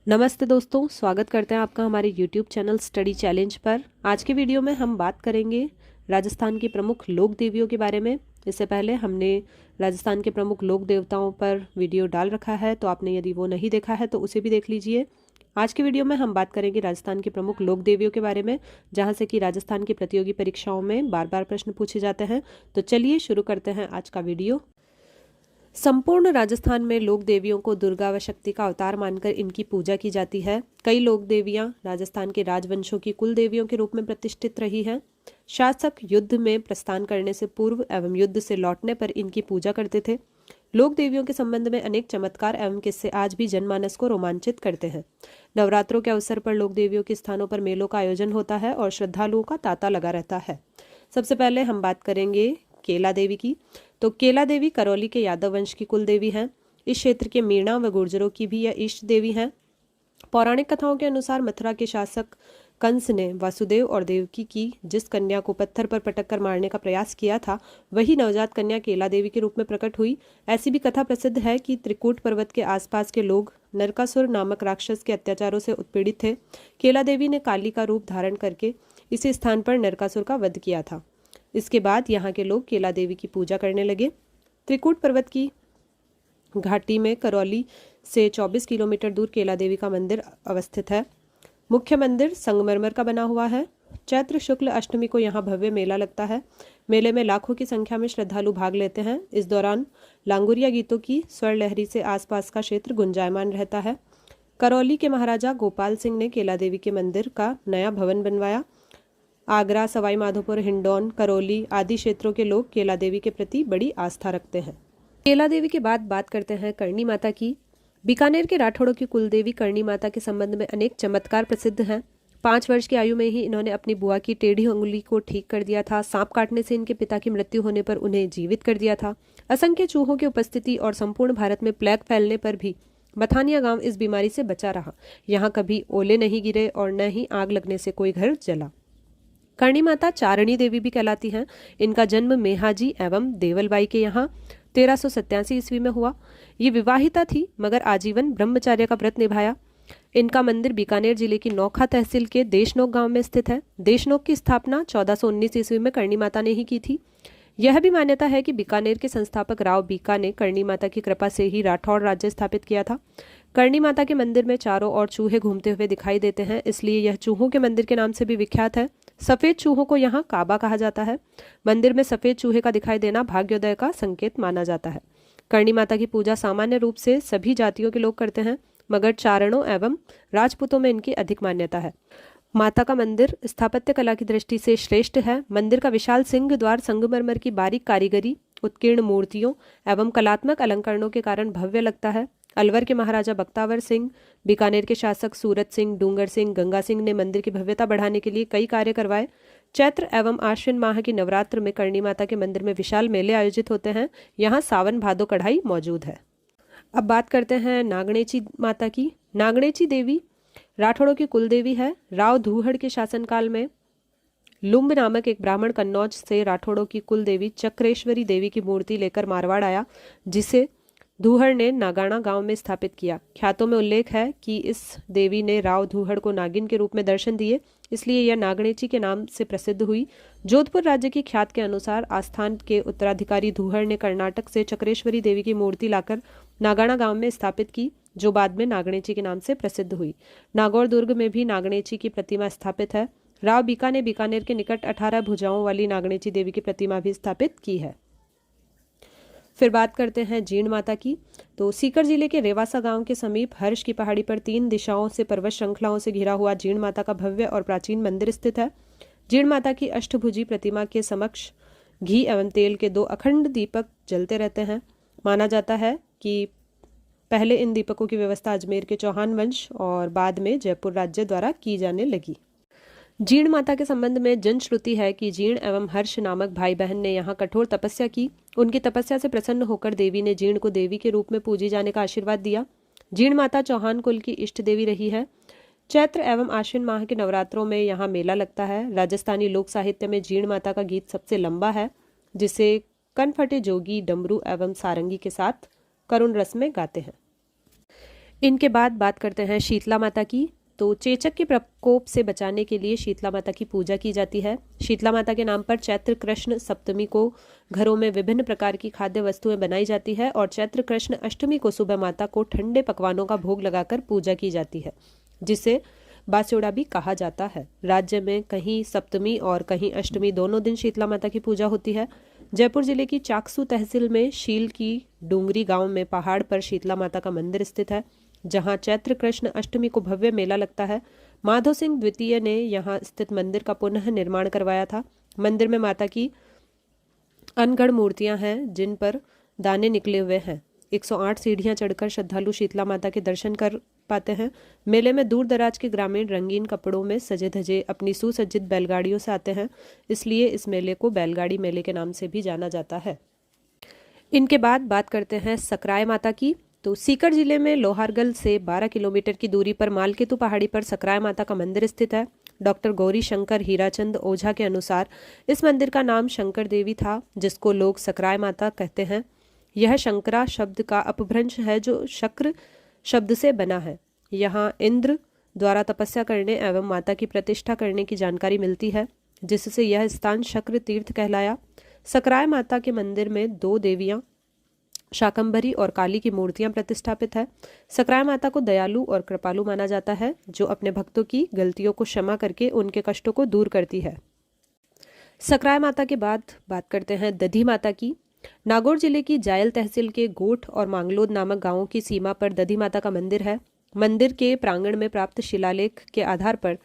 नमस्ते दोस्तों, स्वागत करते हैं आपका हमारे YouTube चैनल स्टडी चैलेंज पर। आज की वीडियो में हम बात करेंगे राजस्थान की प्रमुख लोक देवियों के बारे में। इससे पहले हमने राजस्थान के प्रमुख लोक देवताओं पर वीडियो डाल रखा है, तो आपने यदि वो नहीं देखा है तो उसे भी देख लीजिए। आज की वीडियो में हम बात करेंगे राजस्थान की प्रमुख लोक देवियों के बारे में, जहाँ से कि राजस्थान की प्रतियोगी परीक्षाओं में बार बार प्रश्न पूछे जाते हैं। तो चलिए शुरू करते हैं आज का वीडियो। संपूर्ण राजस्थान में लोक देवियों को दुर्गा व शक्ति का अवतार मानकर इनकी पूजा की जाती है। कई लोक देवियां राजस्थान के राजवंशों की कुल देवियों के रूप में प्रतिष्ठित रही हैं। शासक युद्ध में प्रस्थान करने से पूर्व एवं युद्ध से लौटने पर इनकी पूजा करते थे। लोक देवियों के संबंध में अनेक चमत्कार एवं किस्से आज भी जनमानस को रोमांचित करते हैं। नवरात्रों के अवसर पर लोक देवियों के स्थानों पर मेलों का आयोजन होता है और श्रद्धालुओं का तांता लगा रहता है। सबसे पहले हम बात करेंगे केला देवी की। तो केला देवी करौली के यादव वंश की कुल देवी हैं। इस क्षेत्र के मीणा व गुर्जरों की भी यह इष्ट देवी हैं। पौराणिक कथाओं के अनुसार मथुरा के शासक कंस ने वासुदेव और देवकी की जिस कन्या को पत्थर पर पटक कर मारने का प्रयास किया था, वही नवजात कन्या केला देवी के रूप में प्रकट हुई। ऐसी भी कथा प्रसिद्ध है कि त्रिकूट पर्वत के आसपास के लोग नरकासुर नामक राक्षस के अत्याचारों से उत्पीड़ित थे। केला देवी ने काली का रूप धारण करके इसी स्थान पर नरकासुर का वध किया था। इसके बाद यहाँ के लोग केला देवी की पूजा करने लगे। त्रिकूट पर्वत की घाटी में करौली से 24 किलोमीटर दूर केला देवी का मंदिर अवस्थित है। मुख्य मंदिर संगमरमर का बना हुआ है। चैत्र शुक्ल अष्टमी को यहाँ भव्य मेला लगता है। मेले में लाखों की संख्या में श्रद्धालु भाग लेते हैं। इस दौरान लांगुरिया गीतों की स्वर लहरी से आसपास का क्षेत्र गुंजायमान रहता है। करौली के महाराजा गोपाल सिंह ने केला देवी के मंदिर का नया भवन बनवाया। आगरा, सवाई माधोपुर, हिंडौन, करौली आदि क्षेत्रों के लोग केला देवी के प्रति बड़ी आस्था रखते हैं। केला देवी के बाद बात करते हैं करणी माता की। बीकानेर के राठौड़ों की कुलदेवी करणी माता के संबंध में अनेक चमत्कार प्रसिद्ध हैं। 5 वर्ष की आयु में ही इन्होंने अपनी बुआ की टेढ़ी उंगली को ठीक कर दिया था। सांप काटने से इनके पिता की मृत्यु होने पर उन्हें जीवित कर दिया था। असंख्य चूहों की उपस्थिति और संपूर्ण भारत में प्लेग फैलने पर भी मथानिया गांव इस बीमारी से बचा रहा। यहाँ कभी ओले नहीं गिरे और न ही आग लगने से कोई घर जला। करणी माता चारणी देवी भी कहलाती हैं। इनका जन्म मेहाजी एवं देवलबाई के यहाँ 1387 ईस्वी में हुआ। ये विवाहिता थी मगर आजीवन ब्रह्मचर्य का व्रत निभाया। इनका मंदिर बीकानेर जिले की नौखा तहसील के देशनोक गांव में स्थित है। देशनोक की स्थापना 1419 ईस्वी में करणी माता ने ही की थी। यह भी मान्यता है कि बीकानेर के संस्थापक राव बीका ने करणी माता की कृपा से ही राठौड़ राज्य स्थापित किया था। करणी माता के मंदिर में चारों ओर चूहे घूमते हुए दिखाई देते हैं, इसलिए यह चूहों के मंदिर के नाम से भी विख्यात है। सफेद चूहों को यहाँ काबा कहा जाता है। मंदिर में सफेद चूहे का दिखाई देना भाग्योदय का संकेत माना जाता है। करणी माता की पूजा सामान्य रूप से सभी जातियों के लोग करते हैं, मगर चारणों एवं राजपूतों में इनकी अधिक मान्यता है। माता का मंदिर स्थापत्य कला की दृष्टि से श्रेष्ठ है। मंदिर का विशाल सिंह द्वार संगमरमर की बारीक कारीगरी, उत्कीर्ण मूर्तियों एवं कलात्मक अलंकरणों के कारण भव्य लगता है। अलवर के महाराजा बख्तावर सिंह, बीकानेर के शासक सूरत सिंह, डूंगर सिंह, गंगा सिंह ने मंदिर की भव्यता बढ़ाने के लिए कई कार्य करवाए। चैत्र एवं आश्विन माह की नवरात्र में करणी माता के मंदिर में विशाल मेले आयोजित होते हैं। यहाँ सावन भादो कढ़ाई मौजूद है। अब बात करते हैं नागणेची माता की। नागणेची देवी राठौड़ों की कुलदेवी है। राव धूहड़ के शासनकाल में लुम्ब नामक एक ब्राह्मण कन्नौज से राठौड़ों की कुलदेवी चक्रेश्वरी देवी की मूर्ति लेकर मारवाड़ आया, जिसे धूहड़ ने नागाना गांव में स्थापित किया। ख्यातों में उल्लेख है कि इस देवी ने राव धूहड़ को नागिन के रूप में दर्शन दिए, इसलिए यह नागणेची के नाम से प्रसिद्ध हुई। जोधपुर राज्य की ख्यात के अनुसार आस्थान के उत्तराधिकारी धूहड़ ने कर्नाटक से चक्रेश्वरी देवी की मूर्ति लाकर नागाना गांव में स्थापित की, जो बाद में नागणेची के नाम से प्रसिद्ध हुई। नागौर दुर्ग में भी नागणेची की प्रतिमा स्थापित है। राव बीका ने बीकानेर के निकट 18 भुजाओं वाली नागणेची देवी की प्रतिमा भी स्थापित की है। फिर बात करते हैं जीण माता की। तो सीकर जिले के रेवासा गांव के समीप हर्ष की पहाड़ी पर 3 दिशाओं से पर्वत श्रृंखलाओं से घिरा हुआ जीण माता का भव्य और प्राचीन मंदिर स्थित है। जीण माता की अष्टभुजी प्रतिमा के समक्ष घी एवं तेल के 2 अखंड दीपक जलते रहते हैं। माना जाता है कि पहले इन दीपकों की व्यवस्था अजमेर के चौहान वंश और बाद में जयपुर राज्य द्वारा की जाने लगी। जीण माता के संबंध में जनश्रुति है कि जीण एवं हर्ष नामक भाई बहन ने यहाँ कठोर तपस्या की। उनकी तपस्या से प्रसन्न होकर देवी ने जीण को देवी के रूप में पूजी जाने का आशीर्वाद दिया। जीण माता चौहान कुल की इष्ट देवी रही है। चैत्र एवं आश्विन माह के नवरात्रों में यहाँ मेला लगता है। राजस्थानी लोक साहित्य में जीण माता का गीत सबसे लंबा है, जिसे कनफटे जोगी डमरू एवं सारंगी के साथ करुण रस में गाते हैं। इनके बाद बात करते हैं शीतला माता की। तो चेचक के प्रकोप से बचाने के लिए शीतला माता की पूजा की जाती है। शीतला माता के नाम पर चैत्र कृष्ण सप्तमी को घरों में विभिन्न प्रकार की खाद्य वस्तुएं बनाई जाती है और चैत्र कृष्ण अष्टमी को सुबह माता को ठंडे पकवानों का भोग लगाकर पूजा की जाती है, जिसे बास्योड़ा भी कहा जाता है। राज्य में कहीं सप्तमी और कहीं अष्टमी दोनों दिन शीतला माता की पूजा होती है। जयपुर जिले की चाकसू तहसील में शील की डूंगरी गांव में पहाड़ पर शीतला माता का मंदिर स्थित है, जहां चैत्र कृष्ण अष्टमी को भव्य मेला लगता है। माधव सिंह द्वितीय ने यहां स्थित मंदिर का पुनः निर्माण करवाया था। मंदिर में माता की अनगढ़ मूर्तियां हैं, जिन पर दाने निकले हुए हैं। 108 सीढ़ियां चढ़कर श्रद्धालु शीतला माता के दर्शन कर पाते हैं। मेले में दूर दराज के ग्रामीण रंगीन कपड़ों में सजे धजे अपनी सुसज्जित बैलगाड़ियों से आते हैं, इसलिए इस मेले को बैलगाड़ी मेले के नाम से भी जाना जाता है। इनके बाद बात करते हैं सकराय माता की। तो सीकर जिले में लोहारगल से 12 किलोमीटर की दूरी पर मालकेतु पहाड़ी पर सकराय माता का मंदिर स्थित है। डॉक्टर गौरी शंकर हीराचंद ओझा के अनुसार इस मंदिर का नाम शंकर देवी था, जिसको लोग सकराय माता कहते हैं। यह शंकरा शब्द का अपभ्रंश है, जो शक्र शब्द से बना है। यहाँ इंद्र द्वारा तपस्या करने एवं माता की प्रतिष्ठा करने की जानकारी मिलती है, जिससे यह स्थान शक्र तीर्थ कहलाया। सकराय माता के मंदिर में 2 देवियां शाकंभरी और काली की मूर्तियां प्रतिष्ठापित है। सकराय माता को दयालु और कृपालु माना जाता है, जो अपने भक्तों की गलतियों को क्षमा करके उनके कष्टों को दूर करती है। सकराय माता के बाद बात करते हैं दधी माता की। नागौर जिले की जायल तहसील के गोठ और मांगलोद नामक गांवों की सीमा पर दधी माता का मंदिर है। मंदिर के प्रांगण में प्राप्त शिलालेख के आधार पर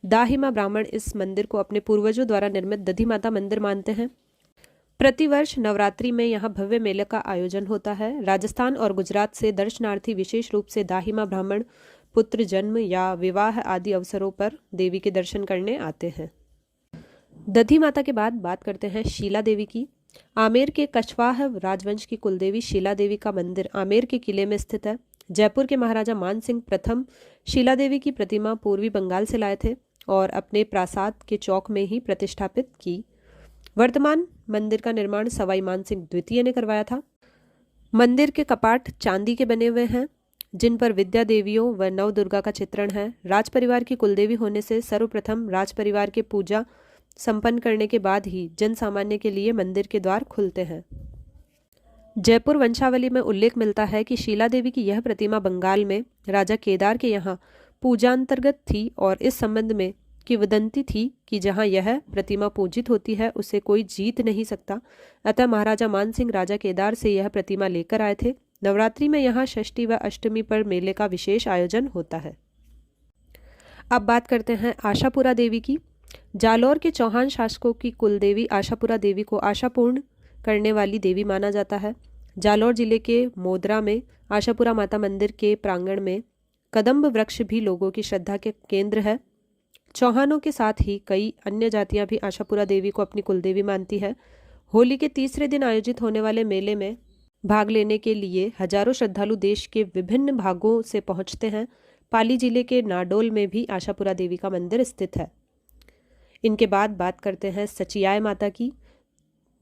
दाहिमा ब्राह्मण इस मंदिर को अपने पूर्वजों द्वारा निर्मित दधी माता मंदिर मानते हैं। प्रतिवर्ष नवरात्रि में यहाँ भव्य मेले का आयोजन होता है। राजस्थान और गुजरात से दर्शनार्थी विशेष रूप से दाहिमा ब्राह्मण पुत्र जन्म या विवाह आदि अवसरों पर देवी के दर्शन करने आते हैं। दधी माता के बाद बात करते हैं शीला देवी की। आमेर के कछवाह राजवंश की कुलदेवी शीला देवी का मंदिर आमेर के किले में स्थित है। जयपुर के महाराजा मान सिंह प्रथम शीला देवी की प्रतिमा पूर्वी बंगाल से लाए थे और अपने प्रासाद के चौक में ही प्रतिष्ठापित की। वर्तमान मंदिर का निर्माण सवाई मान सिंह द्वितीय ने करवाया था। मंदिर के कपाट चांदी के बने हुए हैं, जिन पर विद्या देवियों व नव दुर्गा का चित्रण है। राज परिवार की कुलदेवी होने से सर्वप्रथम राज परिवार के पूजा संपन्न करने के बाद ही जन सामान्य के लिए मंदिर के द्वार खुलते हैं। जयपुर वंशावली में उल्लेख मिलता है कि शीला देवी की यह प्रतिमा बंगाल में राजा केदार के यहाँ पूजांतर्गत थी और इस संबंध में किंवदंती थी कि जहां यह प्रतिमा पूजित होती है उसे कोई जीत नहीं सकता। अतः महाराजा मान सिंह राजा केदार से यह प्रतिमा लेकर आए थे। नवरात्रि में यहाँ षष्ठी व अष्टमी पर मेले का विशेष आयोजन होता है। अब बात करते हैं आशापुरा देवी की। जालौर के चौहान शासकों की कुलदेवी आशापुरा देवी को आशापूर्ण करने वाली देवी माना जाता है। जालौर जिले के मोदरा में आशापुरा माता मंदिर के प्रांगण में कदम्ब वृक्ष भी लोगों की श्रद्धा के केंद्र है। चौहानों के साथ ही कई अन्य जातियां भी आशापुरा देवी को अपनी कुलदेवी मानती है। होली के तीसरे दिन आयोजित होने वाले मेले में भाग लेने के लिए हजारों श्रद्धालु देश के विभिन्न भागों से पहुंचते हैं। पाली जिले के नाडोल में भी आशापुरा देवी का मंदिर स्थित है। इनके बाद बात करते हैं सचियाय माता की।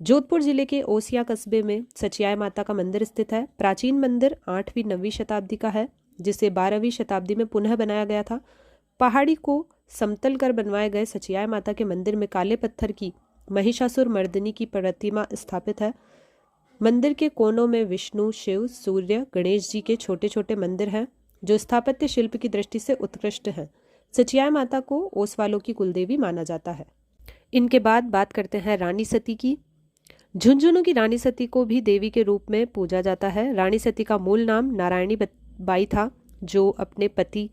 जोधपुर जिले के ओसिया कस्बे में सचियाय माता का मंदिर स्थित है। प्राचीन मंदिर 8वीं 9वीं शताब्दी का है, जिसे 12वीं शताब्दी में पुनः बनाया गया था। पहाड़ी को समतल कर बनवाए गए सचियाय माता के मंदिर में काले पत्थर की महिषासुर मर्दिनी की प्रतिमा स्थापित है। मंदिर के कोनों में विष्णु, शिव, सूर्य, गणेश जी के छोटे छोटे मंदिर हैं, जो स्थापत्य शिल्प की दृष्टि से उत्कृष्ट हैं। सचियाय माता को ओसवालों की कुलदेवी माना जाता है। इनके बाद बात करते हैं रानी सती की। झुंझुनू की रानी सती को भी देवी के रूप में पूजा जाता है। रानी सती का मूल नाम नारायणी बाई था, जो अपने पति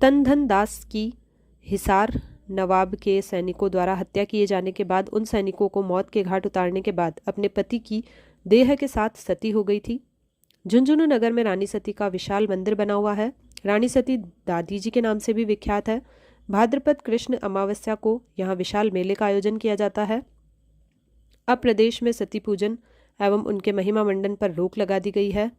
तनधन दास की हिसार नवाब के सैनिकों द्वारा हत्या किए जाने के बाद उन सैनिकों को मौत के घाट उतारने के बाद अपने पति की देह के साथ सती हो गई थी। झुंझुनू नगर में रानी सती का विशाल मंदिर बना हुआ है। रानी सती दादी जी के नाम से भी विख्यात है। भाद्रपद कृष्ण अमावस्या को यहाँ विशाल मेले का आयोजन किया जाता है। अब प्रदेश में सती पूजन एवं उनके महिमा मंडन पर रोक लगा दी गई है।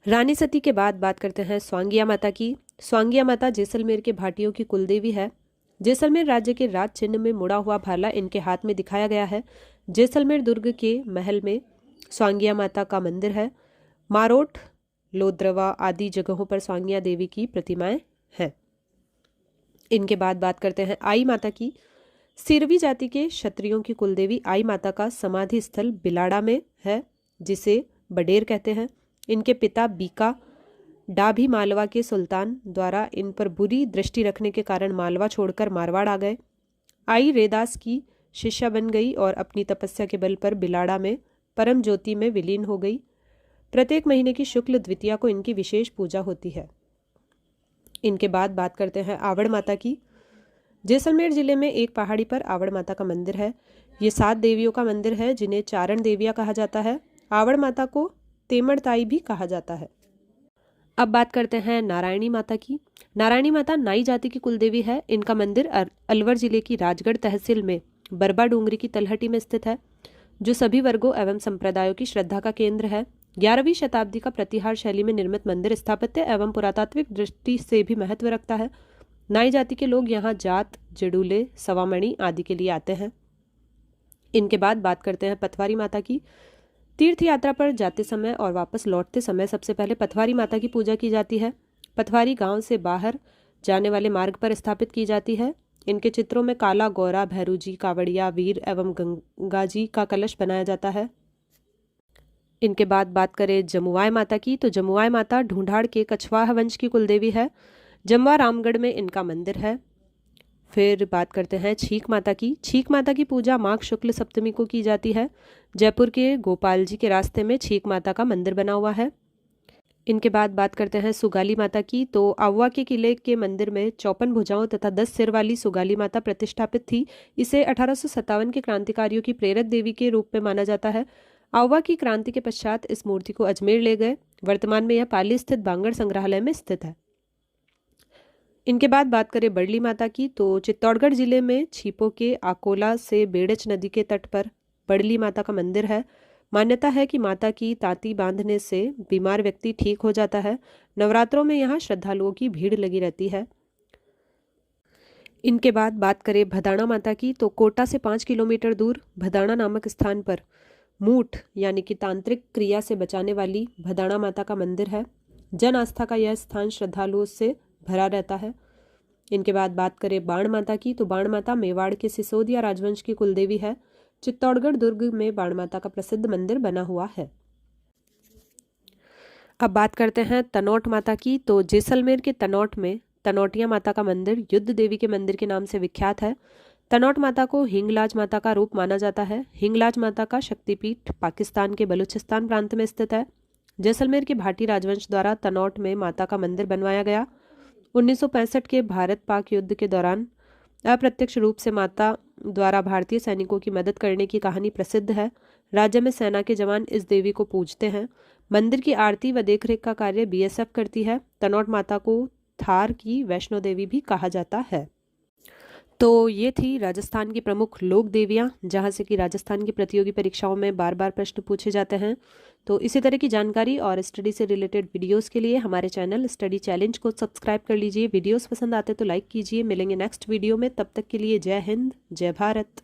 रानी सती के बाद बात करते हैं स्वांगिया माता की। स्वांगिया माता जैसलमेर के भाटियों की कुलदेवी है। जैसलमेर राज्य के राज चिन्ह में मुड़ा हुआ भाला इनके हाथ में दिखाया गया है। जैसलमेर दुर्ग के महल में स्वांगिया माता का मंदिर है। मारोट लोद्रवा आदि जगहों पर स्वांगिया देवी की प्रतिमाएं हैं। इनके बाद बात करते हैं आई माता की। सिरवी जाति के क्षत्रियों की कुलदेवी आई माता का समाधि स्थल बिलाड़ा में है, जिसे बडेर कहते हैं। इनके पिता बीका डाभी मालवा के सुल्तान द्वारा इन पर बुरी दृष्टि रखने के कारण मालवा छोड़कर मारवाड़ आ गए। आई रेदास की शिष्या बन गई और अपनी तपस्या के बल पर बिलाड़ा में परम ज्योति में विलीन हो गई। प्रत्येक महीने की शुक्ल द्वितीया को इनकी विशेष पूजा होती है। इनके बाद बात करते हैं आवड़ माता की। जैसलमेर जिले में एक पहाड़ी पर आवड़ माता का मंदिर है। ये 7 देवियों का मंदिर है, जिन्हें चारण देवियां कहा जाता है। आवड़ माता को तेमड़ताई भी कहा जाता है। अब बात करते हैं नारायणी माता की। नारायणी माता नाई जाति की कुलदेवी है। इनका मंदिर अलवर जिले की राजगढ़ तहसील में बरबा डूंगरी की तलहटी में स्थित है, जो सभी वर्गों एवं संप्रदायों की श्रद्धा का केंद्र है। 11वीं शताब्दी का प्रतिहार शैली में निर्मित मंदिर स्थापत्य एवं पुरातात्विक दृष्टि से भी महत्व रखता है। नाई जाति के लोग यहाँ जात, जडूले, सवामणि आदि के लिए आते हैं। इनके बाद बात करते हैं पथवारी माता की। तीर्थ यात्रा पर जाते समय और वापस लौटते समय सबसे पहले पथवारी माता की पूजा की जाती है। पथवारी गांव से बाहर जाने वाले मार्ग पर स्थापित की जाती है। इनके चित्रों में काला गौरा, भैरूजी, कावड़िया, वीर एवं गंगा जी का कलश बनाया जाता है। इनके बाद बात करें जमुआय माता की, तो जमुआय माता ढूंढाड़ के कछवाहा वंश की कुलदेवी है। जमवा रामगढ़ में इनका मंदिर है। फिर बात करते हैं छीक माता की। छीक माता की पूजा माघ शुक्ल सप्तमी को की जाती है। जयपुर के गोपाल जी के रास्ते में छीक माता का मंदिर बना हुआ है। इनके बाद बात करते हैं सुगाली माता की। तो आवा के किले के मंदिर में 54 भुजाओं तथा 10 सिर वाली सुगाली माता प्रतिष्ठापित थी। इसे 1857 के क्रांतिकारियों की प्रेरक देवी के रूप में माना जाता है। आवा की क्रांति के पश्चात इस मूर्ति को अजमेर ले गए। वर्तमान में यह पाली स्थित बांगड़ संग्रहालय में स्थित है। इनके बाद बात करें बड़ली माता की, तो चित्तौड़गढ़ जिले में छीपों के आकोला से बेड़च नदी के तट पर बड़ली माता का मंदिर है। मान्यता है कि माता की तांती बांधने से बीमार व्यक्ति ठीक हो जाता है। नवरात्रों में यहाँ श्रद्धालुओं की भीड़ लगी रहती है। इनके बाद बात करें भदाना माता की, तो कोटा से 5 किलोमीटर दूर भदाना नामक स्थान पर मूठ यानी कि तांत्रिक क्रिया से बचाने वाली भदाना माता का मंदिर है। जन आस्था का यह स्थान श्रद्धालुओं से भरा रहता है। इनके बाद बात करें बाण माता की, तो बाण माता मेवाड़ के सिसोदिया राजवंश की कुलदेवी है। चित्तौड़गढ़ दुर्ग में बाण माता का प्रसिद्ध मंदिर बना हुआ है। अब बात करते हैं तनौट माता की, तो जैसलमेर के तनौट में तनौटिया माता का मंदिर युद्ध देवी के मंदिर के नाम से विख्यात है। तनौट माता को हिंगलाज माता का रूप माना जाता है। हिंगलाज माता का शक्तिपीठ पाकिस्तान के बलूचिस्तान प्रांत में स्थित है। जैसलमेर के भाटी राजवंश द्वारा तनौट में माता का मंदिर बनवाया गया। 1965 के भारत पाक युद्ध के दौरान अप्रत्यक्ष रूप से माता द्वारा भारतीय सैनिकों की मदद करने की कहानी प्रसिद्ध है। राज्य में सेना के जवान इस देवी को पूजते हैं। मंदिर की आरती व देखरेख का कार्य बीएसएफ करती है। तनौट माता को थार की वैष्णो देवी भी कहा जाता है। तो ये थी राजस्थान की प्रमुख लोक देवियाँ, जहाँ से कि राजस्थान की प्रतियोगी परीक्षाओं में बार बार प्रश्न पूछे जाते हैं। तो इसी तरह की जानकारी और स्टडी से रिलेटेड वीडियोस के लिए हमारे चैनल स्टडी चैलेंज को सब्सक्राइब कर लीजिए। वीडियोस पसंद आते तो लाइक कीजिए। मिलेंगे नेक्स्ट वीडियो में, तब तक के लिए जय हिंद, जय भारत।